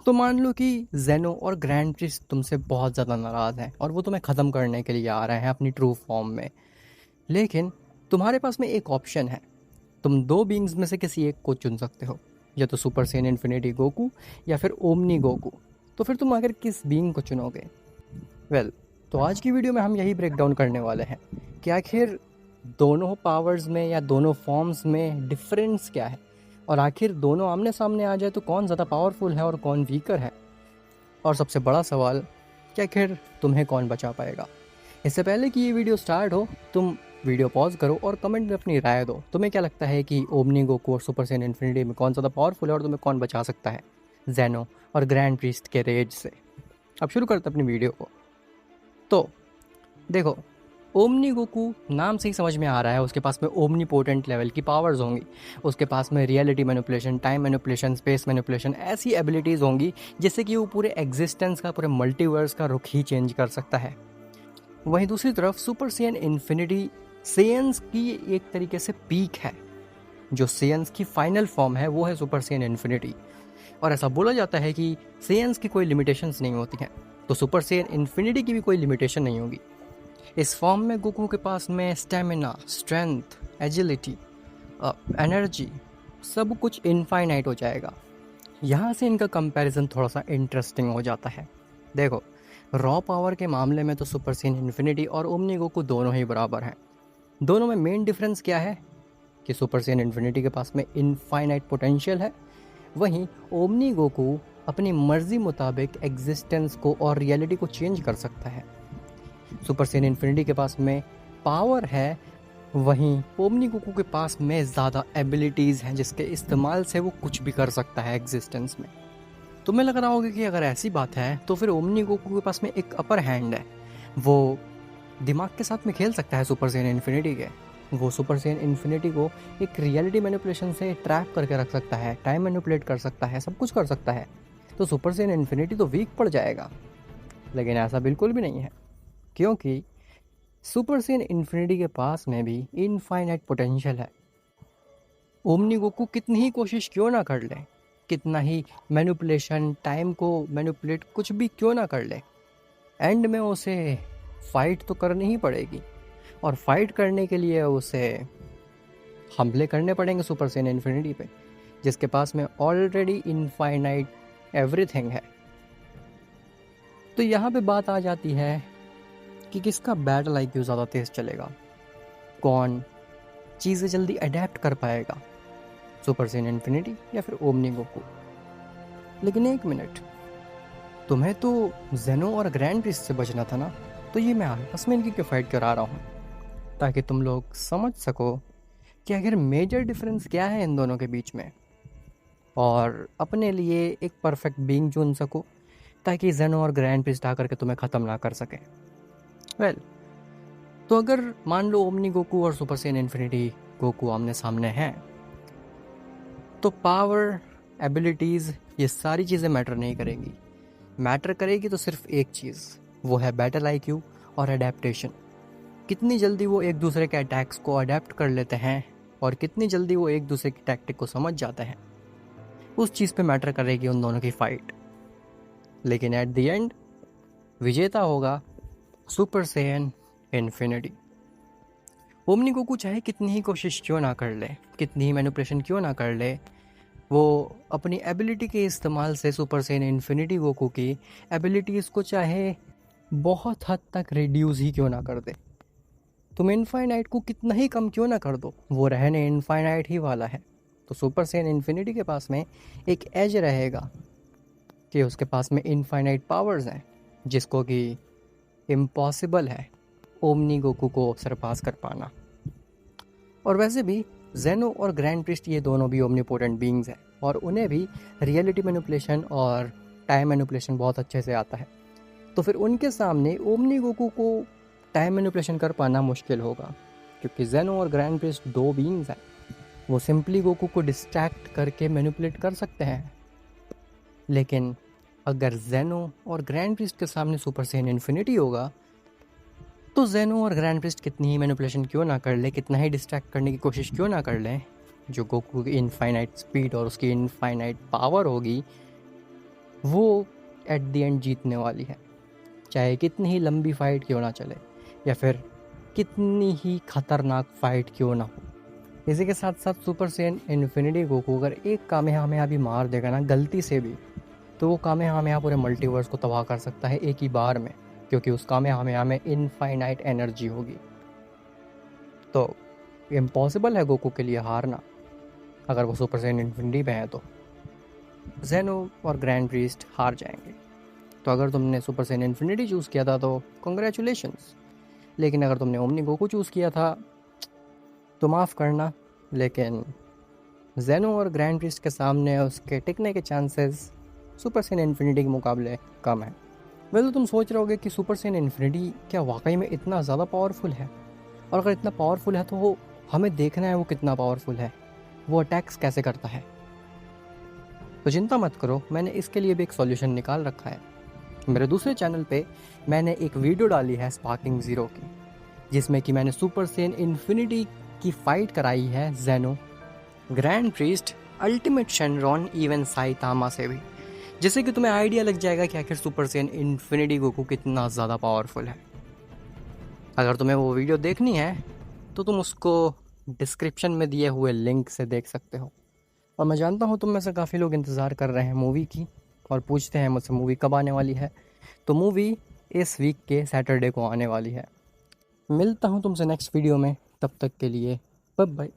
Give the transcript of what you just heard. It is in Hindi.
तो मान लो कि जेनो और ग्रैंड प्रिस्ट तुमसे बहुत ज़्यादा नाराज़ हैं और वो तुम्हें ख़त्म करने के लिए आ रहे हैं अपनी ट्रू फॉर्म में। लेकिन तुम्हारे पास में एक ऑप्शन है। तुम दो बीइंग्स में से किसी एक को चुन सकते हो, या तो सुपर सेन इन्फिनिटी गोकू या फिर ओमनी गोकू। तो फिर तुम आखिर किस बीइंग को चुनोगे? तो आज की वीडियो में हम यही ब्रेक डाउन करने वाले हैं कि आखिर दोनों पावर्स में या दोनों फॉर्म्स में डिफरेंस क्या है, और आखिर दोनों आमने सामने आ जाए तो कौन ज़्यादा पावरफुल है और कौन वीकर है। और सबसे बड़ा सवाल कि आखिर तुम्हें कौन बचा पाएगा। इससे पहले कि ये वीडियो स्टार्ट हो, तुम वीडियो पॉज करो और कमेंट में अपनी राय दो। तुम्हें क्या लगता है कि ओमनी गोकू और सुपर सैयन इन्फिनिटी में कौन ज़्यादा पावरफुल है और तुम्हें कौन बचा सकता है जेनो और ग्रैंड प्रीस्ट के रेज से। अब शुरू करते अपनी वीडियो को। तो देखो, ओमनी गोकू नाम से ही समझ में आ रहा है उसके पास में ओमनी पोटेंट लेवल की पावर्स होंगी। उसके पास में reality manipulation, time manipulation, space manipulation, ऐसी एबिलिटीज़ होंगी जिससे कि वो पूरे एग्जिस्टेंस का, पूरे मल्टीवर्स का रुख ही चेंज कर सकता है। वहीं दूसरी तरफ सुपर सेयन इन्फिनिटी सेयन्स की एक तरीके से पीक है। जो सेयन्स की फाइनल फॉर्म है वो है सुपर सेयन इन्फिनिटी। और ऐसा बोला जाता है कि सेयन्स की कोई लिमिटेशंस नहीं होती हैं, तो सुपर सेयन इन्फिनिटी की भी कोई लिमिटेशन नहीं होगी। इस फॉर्म में गोकू के पास में स्टेमिना, स्ट्रेंथ, एजिलिटी, एनर्जी, सब कुछ इनफाइनाइट हो जाएगा। यहाँ से इनका कंपैरिजन थोड़ा सा इंटरेस्टिंग हो जाता है। देखो, रॉ पावर के मामले में तो सुपर सेयन इन्फिनिटी और ओमनी गोकू दोनों ही बराबर हैं। दोनों में मेन डिफरेंस क्या है कि सुपर सेयन इन्फिनिटी के पास में इनफाइनाइट पोटेंशियल है, वहीं ओमनी गोकू अपनी मर्जी मुताबिक एग्जिस्टेंस को और रियलिटी को चेंज कर सकता है। सुपर सेयन इन्फिनिटी के पास में पावर है, वहीं ओमनी गोकू के पास में ज़्यादा एबिलिटीज़ हैं जिसके इस्तेमाल से वो कुछ भी कर सकता है एग्जिस्टेंस में। तुम्हें लग रहा होगा कि अगर ऐसी बात है तो फिर ओमनी गोकू के पास में एक अपर हैंड है। वो दिमाग के साथ में खेल सकता है सुपर सेयन इन्फिनिटी के। वो सुपर सेयन इन्फिनिटी को एक रियलिटी मैनिपुलेशन से ट्रैप करके रख सकता है, टाइम मैनिपुलेट कर सकता है, सब कुछ कर सकता है। तो सुपर सेयन इन्फिनिटी तो वीक पड़ जाएगा। लेकिन ऐसा बिल्कुल भी नहीं है, क्योंकि सुपर सेयन इन्फिनिटी के पास में भी इनफाइनाइट पोटेंशियल है। ओमनी गोकू कितनी ही कोशिश क्यों ना कर ले, कितना ही मैनिपुलेशन, टाइम को मैनिपुलेट कुछ भी क्यों ना कर ले, एंड में उसे फाइट तो करनी ही पड़ेगी। और फाइट करने के लिए उसे हमले करने पड़ेंगे सुपर सेयन इन्फिनिटी पे, जिसके पास में ऑलरेडी इनफाइनाइट एवरीथिंग है। तो यहाँ पे बात आ जाती है कि किसका बैटल आईक्यू ज़्यादा तेज चलेगा, कौन चीज़ें जल्दी अडेप्ट कर पाएगा, सुपर सेयन इन्फिनिटी या फिर ओमनी गोकू। लेकिन एक मिनट, तुम्हें तो जेनो और ग्रैंड प्रीस्ट से बचना था ना, तो ये मैं आपस में इनकी क्यों फाइट करा रहा हूँ? ताकि तुम लोग समझ सको कि आखिर मेजर डिफरेंस क्या है इन दोनों के बीच में, और अपने लिए एक परफेक्ट बीइंग चुन सको ताकि जेनो और ग्रैंड प्रीस्ट आकर के तुम्हें ख़त्म ना कर सके। तो अगर मान लो ओमनी गोकू और सुपर सेयन इन्फिनिटी गोकू आमने सामने हैं, तो पावर, एबिलिटीज़, ये सारी चीज़ें मैटर नहीं करेंगी। मैटर करेगी तो सिर्फ एक चीज़, वो है बैटल आईक्यू और अडेप्टेशन। कितनी जल्दी वो एक दूसरे के अटैक्स को अडेप्ट कर लेते हैं और कितनी जल्दी वो एक दूसरे की टैक्टिक को समझ जाते हैं, उस चीज़ पे मैटर करेगी उन दोनों की फाइट। लेकिन एट द एंड विजेता होगा super Saiyan infinity. Omni Goku चाहे कितनी ही कोशिश क्यों ना कर ले, कितनी ही मैनिपुलेशन क्यों ना कर ले, वो अपनी एबिलिटी के इस्तेमाल से सुपर सेयन इन्फिनिटी गोकू की एबिलिटीज़ को चाहे बहुत हद तक रिड्यूस ही क्यों ना कर दे। तुम इनफाइनाइट को कितना ही कम क्यों ना कर दो, वो रहने इनफाइनाइट ही वाला है। तो सुपर सेयन इन्फिनिटी के पास में एक एज रहेगा कि उसके पास में इनफाइनाइट पावर्स हैं, जिसको कि इम्पॉसिबल है ओमनी गोकू को सरपास कर पाना। और वैसे भी जेनो और ग्रैंड प्रीस्ट ये दोनों भी ओमनीपोटेंट बीइंग्स हैं और उन्हें भी रियलिटी मैनिपुलेशन और टाइम मैनिपुलेशन बहुत अच्छे से आता है। तो फिर उनके सामने ओमनी गोकू को टाइम मैनिपुलेशन कर पाना मुश्किल होगा, क्योंकि जेनो और ग्रैंड प्रीस्ट दो बीइंग्स हैं। वो सिंपली गोकू को डिस्ट्रैक्ट करके मैनिपुलेट कर सकते हैं। लेकिन अगर जेनो और ग्रैंड प्रीस्ट के सामने सुपर सेयन इन्फिनिटी होगा, तो जेनो और ग्रैंड प्रीस्ट कितनी ही मैनिपुलेशन क्यों ना कर ले, कितना ही डिस्ट्रैक्ट करने की कोशिश क्यों ना कर लें, जो गोकू की इनफाइनाइट स्पीड और उसकी इनफाइनाइट पावर होगी, वो एट द एंड जीतने वाली है, चाहे कितनी ही लंबी फाइट क्यों ना चले या फिर कितनी ही खतरनाक फाइट क्यों ना हो। इसी के साथ साथ सुपर सेन इन्फिनिटी गोकू अगर एक कामेहामेहा भी मार देगा ना गलती से भी, तो वो कामेहामेहा पूरे मल्टीवर्स को तबाह कर सकता है एक ही बार में, क्योंकि उस कामेहामेहा में इनफाइनाइट एनर्जी होगी। तो इम्पॉसिबल है गोकू के लिए हारना अगर वो सुपर सेन इन्फिनिटी में है तो। जेनो और ग्रैंड प्रीस्ट हार जाएंगे। तो अगर तुमने सुपर सेन इन्फिनिटी चूज़ किया था तो कॉन्ग्रेचुलेशंस, लेकिन अगर तुमने ओमनी गोकू चूज़ किया था तो माफ़ करना, लेकिन जेनो और ग्रैंड प्रीस्ट के सामने उसके टिकने के चांसेस सुपर सेन इन्फिनिटी के मुकाबले कम है। वैसे तुम सोच रहे होगे कि सुपर सेन इन्फिनिटी क्या वाकई में इतना ज़्यादा पावरफुल है, और अगर इतना पावरफुल है तो हमें देखना है वो कितना पावरफुल है, वो अटैक्स कैसे करता है। तो चिंता मत करो, मैंने इसके लिए भी एक सॉल्यूशन निकाल रखा है। मेरे दूसरे चैनल पे मैंने एक वीडियो डाली है स्पार्किंग ज़ीरो की, जिसमें कि मैंने सुपर सेन इन्फिनिटी की फ़ाइट कराई है Zeno, grand priest, ultimate Shenron, even Saitama से भी, जिससे कि तुम्हें आइडिया लग जाएगा कि आखिर सुपर सेन इन्फिनिटी गोकू कितना ज़्यादा पावरफुल है। अगर तुम्हें वो वीडियो देखनी है तो तुम उसको डिस्क्रिप्शन में दिए हुए लिंक से देख सकते हो। और मैं जानता हूँ तुम में से काफ़ी लोग इंतज़ार कर रहे हैं मूवी की और पूछते हैं मुझसे मूवी कब आने वाली है। तो मूवी इस वीक के सैटरडे को आने वाली है। मिलता हूँ तुमसे नेक्स्ट वीडियो में, तब तक के लिए बाय बाय।